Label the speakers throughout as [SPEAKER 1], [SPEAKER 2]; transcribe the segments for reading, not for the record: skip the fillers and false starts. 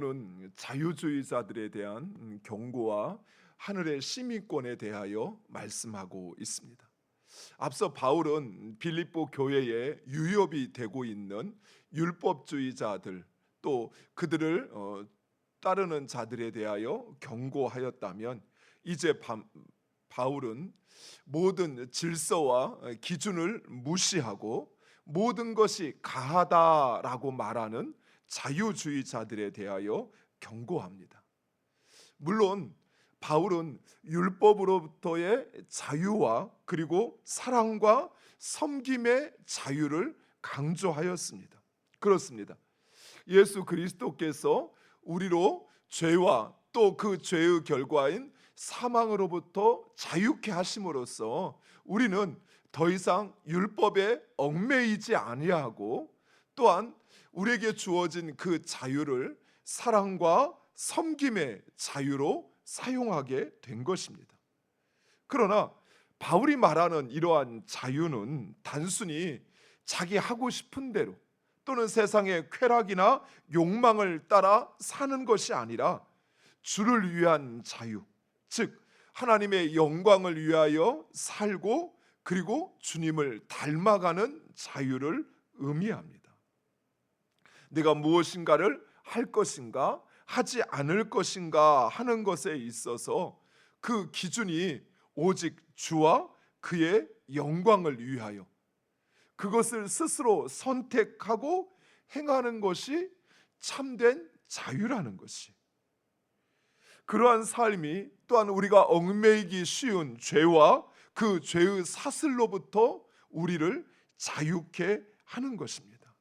[SPEAKER 1] 는 자유주의자들에 대한 경고와 하늘의 시민권에 대하여 말씀하고 있습니다. 앞서 바울은 빌립보 교회에 유협이 되고 있는 율법주의자들, 또 그들을 따르는 자들에 대하여 경고하였다면, 이제 바울은 모든 질서와 기준을 무시하고 모든 것이 가하다라고 말하는 자유주의자들에 대하여 경고합니다. 물론 바울은 율법으로부터의 자유와 그리고 사랑과 섬김의 자유를 강조하였습니다. 그렇습니다. 예수 그리스도께서 우리로 죄와 또 그 죄의 결과인 사망으로부터 자유케 하심으로써 우리는 더 이상 율법에 얽매이지 아니하고, 또한 우리에게 주어진 그 자유를 사랑과 섬김의 자유로 사용하게 된 것입니다. 그러나 바울이 말하는 이러한 자유는 단순히 자기 하고 싶은 대로 또는 세상의 쾌락이나 욕망을 따라 사는 것이 아니라 주를 위한 자유, 즉 하나님의 영광을 위하여 살고 그리고 주님을 닮아가는 자유를 의미합니다. 내가 무엇인가를 할 것인가 하지 않을 것인가 하는 것에 있어서 그 기준이 오직 주와 그의 영광을 위하여 그것을 스스로 선택하고 행하는 것이 참된 자유라는 것이, 그러한 삶이 또한 우리가 얽매이기 쉬운 죄와 그 죄의 사슬로부터 우리를 자유케 하는 것입니다.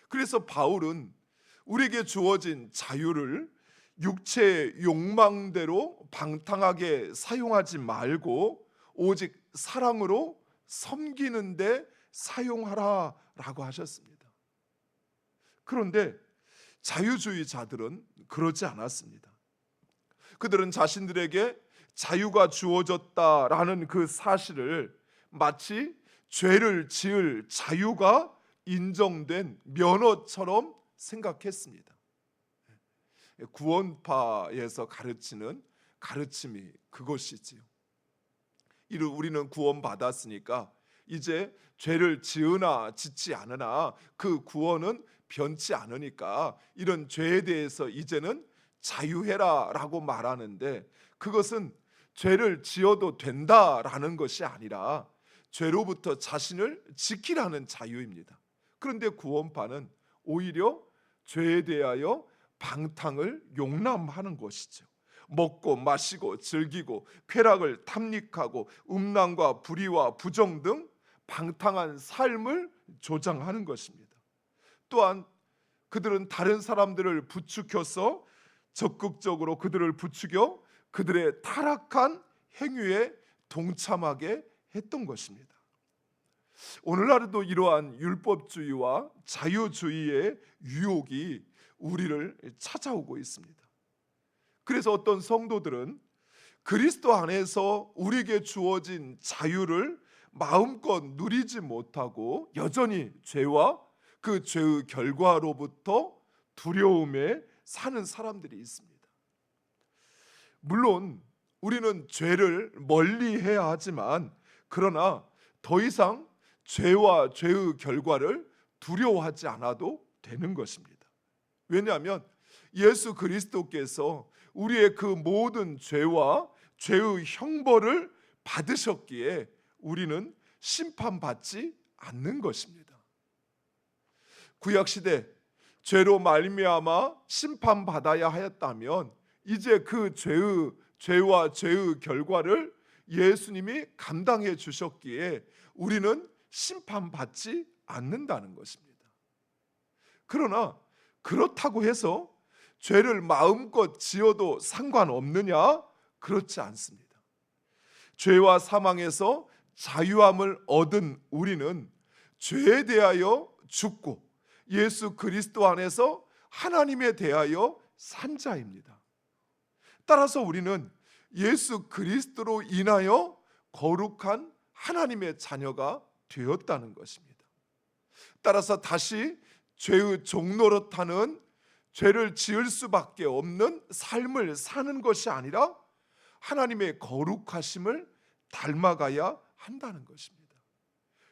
[SPEAKER 1] 그래서 바울은 우리에게 주어진 자유를 육체의 욕망대로 방탕하게 사용하지 말고 오직 사랑으로 섬기는 데 사용하라라고 하셨습니다. 그런데 자유주의자들은 그러지 않았습니다. 그들은 자신들에게 자유가 주어졌다라는 그 사실을 마치 죄를 지을 자유가 인정된 면허처럼 생각했습니다. 구원파에서 가르치는 가르침이 그것이지요. 이를 우리는 구원받았으니까 이제 죄를 지으나 짓지 않으나 그 구원은 변치 않으니까 이런 죄에 대해서 이제는 자유해라 라고 말하는데, 그것은 죄를 지어도 된다라는 것이 아니라 죄로부터 자신을 지키라는 자유입니다. 그런데 구원파는 오히려 죄에 대하여 방탕을 용납하는 것이죠. 먹고 마시고 즐기고 쾌락을 탐닉하고 음란과 불의와 부정 등 방탕한 삶을 조장하는 것입니다. 또한 그들은 다른 사람들을 부추겨서 적극적으로 그들을 부추겨 그들의 타락한 행위에 동참하게 했던 것입니다. 오늘날에도 이러한 율법주의와 자유주의의 유혹이 우리를 찾아오고 있습니다. 그래서 어떤 성도들은 그리스도 안에서 우리에게 주어진 자유를 마음껏 누리지 못하고 여전히 죄와 그 죄의 결과로부터 두려움에 사는 사람들이 있습니다. 물론 우리는 죄를 멀리해야 하지만, 그러나 더 이상 죄와 죄의 결과를 두려워하지 않아도 되는 것입니다. 왜냐하면 예수 그리스도께서 우리의 그 모든 죄와 죄의 형벌을 받으셨기에 우리는 심판받지 않는 것입니다. 구약시대 죄로 말미암아 심판받아야 하였다면 이제 그 죄와 죄의 결과를 예수님이 감당해 주셨기에 우리는 심판받지 않는다는 것입니다. 그러나 그렇다고 해서 죄를 마음껏 지어도 상관없느냐? 그렇지 않습니다. 죄와 사망에서 자유함을 얻은 우리는 죄에 대하여 죽고 예수 그리스도 안에서 하나님에 대하여 산 자입니다. 따라서 우리는 예수 그리스도로 인하여 거룩한 하나님의 자녀가 되었다는 것입니다. 따라서 다시 죄의 종노릇하는 죄를 지을 수밖에 없는 삶을 사는 것이 아니라 하나님의 거룩하심을 닮아가야 한다는 것입니다.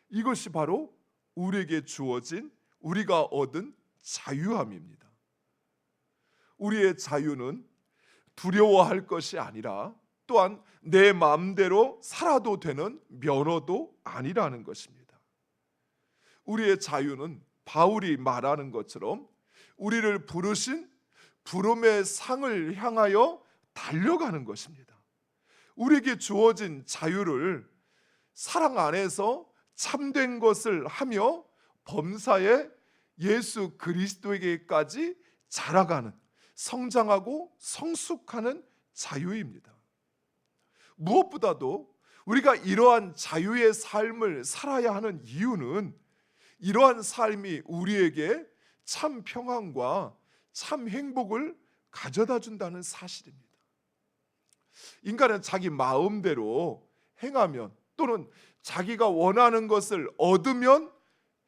[SPEAKER 1] 이것이 바로 우리에게 주어진, 우리가 얻은 자유함입니다. 우리의 자유는 두려워할 것이 아니라 또한 내 마음대로 살아도 되는 면허도 아니라는 것입니다. 우리의 자유는 바울이 말하는 것처럼 우리를 부르신 부름의 상을 향하여 달려가는 것입니다. 우리에게 주어진 자유를 사랑 안에서 참된 것을 하며 범사에 예수 그리스도에게까지 자라가는, 성장하고 성숙하는 자유입니다. 무엇보다도 우리가 이러한 자유의 삶을 살아야 하는 이유는 이러한 삶이 우리에게 참 평안과 참 행복을 가져다 준다는 사실입니다. 인간은 자기 마음대로 행하면 또는 자기가 원하는 것을 얻으면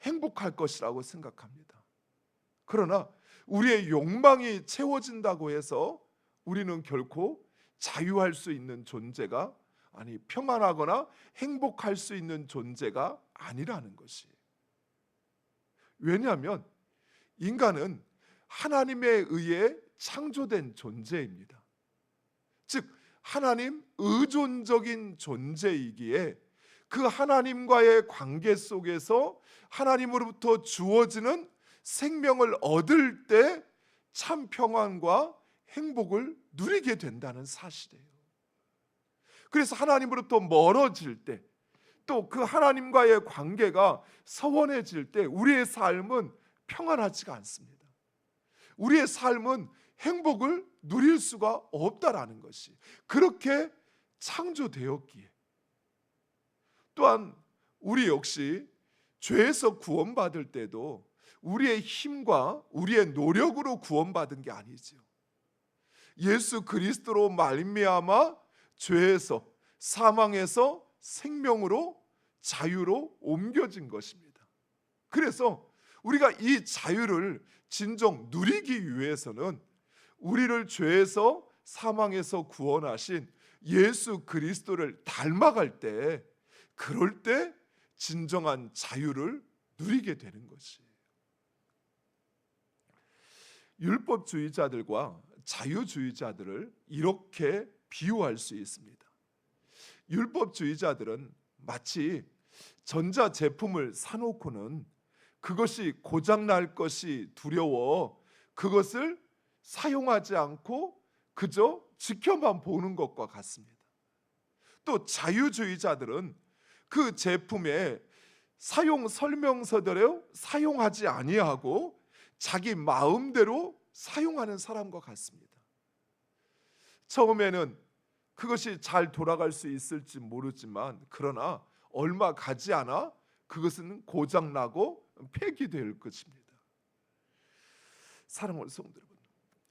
[SPEAKER 1] 행복할 것이라고 생각합니다. 그러나 우리의 욕망이 채워진다고 해서 우리는 결코 자유할 수 있는 존재가, 아니 평안하거나 행복할 수 있는 존재가 아니라는 것이. 왜냐하면 인간은 하나님에 의해 창조된 존재입니다. 즉 하나님 의존적인 존재이기에 그 하나님과의 관계 속에서 하나님으로부터 주어지는 생명을 얻을 때 참 평안과 행복을 누리게 된다는 사실이에요. 그래서 하나님으로부터 멀어질 때, 또 그 하나님과의 관계가 서원해질 때 우리의 삶은 평안하지가 않습니다. 우리의 삶은 행복을 누릴 수가 없다라는 것이, 그렇게 창조되었기에. 또한 우리 역시 죄에서 구원받을 때도 우리의 힘과 우리의 노력으로 구원받은 게 아니지요. 예수 그리스도로 말미암아 죄에서, 사망에서 생명으로, 자유로 옮겨진 것입니다. 그래서 우리가 이 자유를 진정 누리기 위해서는 우리를 죄에서, 사망에서 구원하신 예수 그리스도를 닮아갈 때, 그럴 때 진정한 자유를 누리게 되는 것이에요. 율법주의자들과 자유주의자들을 이렇게 비유할 수 있습니다. 율법주의자들은 마치 전자제품을 사놓고는 그것이 고장날 것이 두려워 그것을 사용하지 않고 그저 지켜만 보는 것과 같습니다. 또 자유주의자들은 그 제품의 사용 설명서대로 사용하지 아니하고 자기 마음대로 사용하는 사람과 같습니다. 처음에는 그것이 잘 돌아갈 수 있을지 모르지만, 그러나 얼마 가지 않아 그것은 고장나고 폐기될 것입니다. 사랑하는 성도 여러분,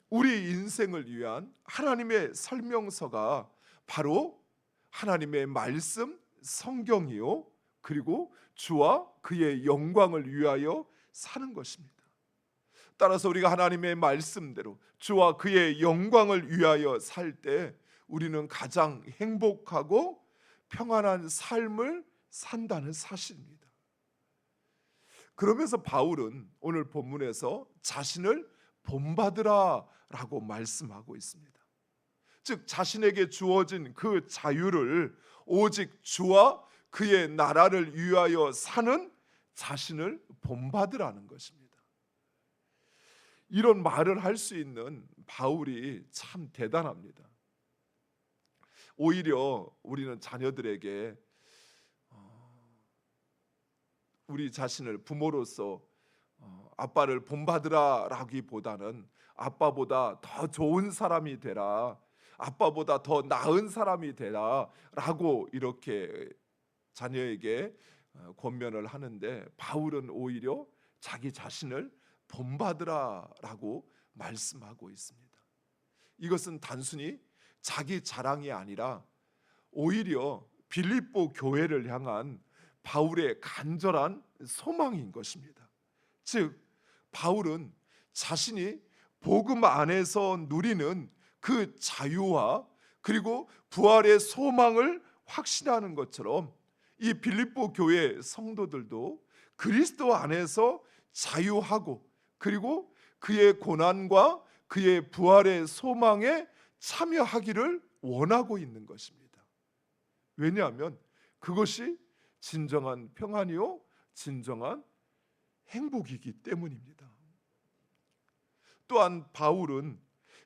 [SPEAKER 1] 우리 인생을 위한 하나님의 설명서가 바로 하나님의 말씀, 성경이요, 그리고 주와 그의 영광을 위하여 사는 것입니다. 따라서 우리가 하나님의 말씀대로 주와 그의 영광을 위하여 살 때 우리는 가장 행복하고 평안한 삶을 산다는 사실입니다. 그러면서 바울은 오늘 본문에서 자신을 본받으라라고 말씀하고 있습니다. 즉 자신에게 주어진 그 자유를 오직 주와 그의 나라를 위하여 사는 자신을 본받으라는 것입니다. 이런 말을 할 수 있는 바울이 참 대단합니다. 오히려 우리는 자녀들에게 우리 자신을 부모로서 아빠를 본받으라라기보다는 아빠보다 더 좋은 사람이 되라, 아빠보다 더 나은 사람이 되라라고 이렇게 자녀에게 권면을 하는데, 바울은 오히려 자기 자신을 본받으라라고 말씀하고 있습니다. 이것은 단순히 자기 자랑이 아니라 오히려 빌립보 교회를 향한 바울의 간절한 소망인 것입니다. 즉 바울은 자신이 복음 안에서 누리는 그 자유와 그리고 부활의 소망을 확신하는 것처럼 이 빌립보 교회 성도들도 그리스도 안에서 자유하고 그리고 그의 고난과 그의 부활의 소망에 참여하기를 원하고 있는 것입니다. 왜냐하면 그것이 진정한 평안이요 진정한 행복이기 때문입니다. 또한 바울은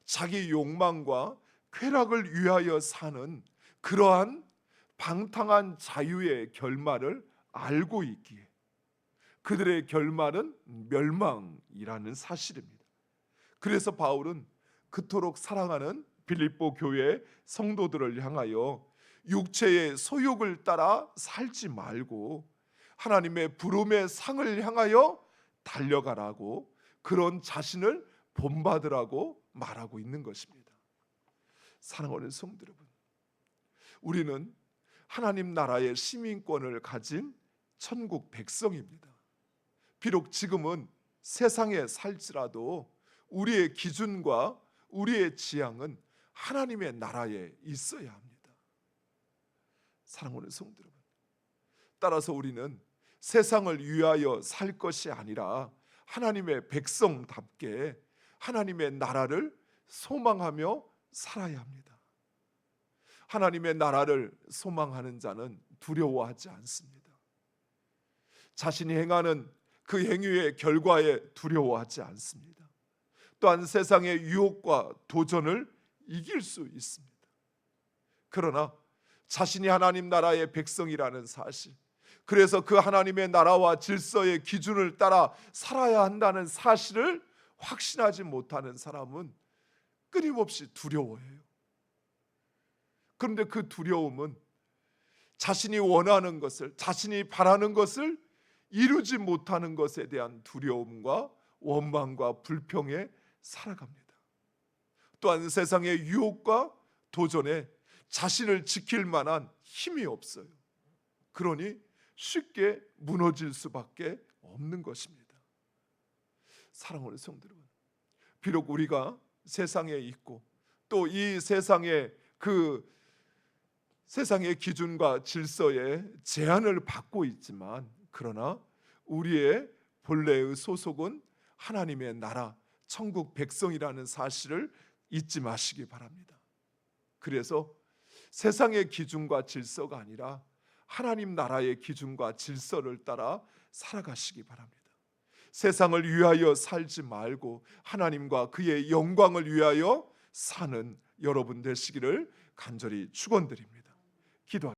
[SPEAKER 1] 자기 욕망과 쾌락을 위하여 사는 그러한 방탕한 자유의 결말을 알고 있기에 그들의 결말은 멸망이라는 사실입니다. 그래서 바울은 그토록 사랑하는 빌립보 교회 성도들을 향하여 육체의 소욕을 따라 살지 말고 하나님의 부름의 상을 향하여 달려가라고 그런 자신을 본받으라고 말하고 있는 것입니다. 사랑하는 성도 여러분, 우리는 하나님 나라의 시민권을 가진 천국 백성입니다. 비록 지금은 세상에 살지라도 우리의 기준과 우리의 지향은 하나님의 나라에 있어야 합니다. 사랑하는 성도 여러분, 따라서 우리는 세상을 위하여 살 것이 아니라 하나님의 백성답게 하나님의 나라를 소망하며 살아야 합니다. 하나님의 나라를 소망하는 자는 두려워하지 않습니다. 자신이 행하는 그 행위의 결과에 두려워하지 않습니다. 또한 세상의 유혹과 도전을 이길 수 있습니다. 그러나 자신이 하나님 나라의 백성이라는 사실, 그래서 그 하나님의 나라와 질서의 기준을 따라 살아야 한다는 사실을 확신하지 못하는 사람은 끊임없이 두려워해요. 그런데 그 두려움은 자신이 원하는 것을, 자신이 바라는 것을 이루지 못하는 것에 대한 두려움과 원망과 불평에 살아갑니다. 또한 세상의 유혹과 도전에 자신을 지킬 만한 힘이 없어요. 그러니 쉽게 무너질 수밖에 없는 것입니다. 사랑하는 성도 여러분, 비록 우리가 세상에 있고 또 이 세상의 세상의 기준과 질서에 제한을 받고 있지만, 그러나 우리의 본래의 소속은 하나님의 나라, 천국 백성이라는 사실을 잊지 마시기 바랍니다. 그래서 세상의 기준과 질서가 아니라 하나님 나라의 기준과 질서를 따라 살아가시기 바랍니다. 세상을 위하여 살지 말고 하나님과 그의 영광을 위하여 사는 여러분 되시기를 간절히 축원드립니다. 기도합니다.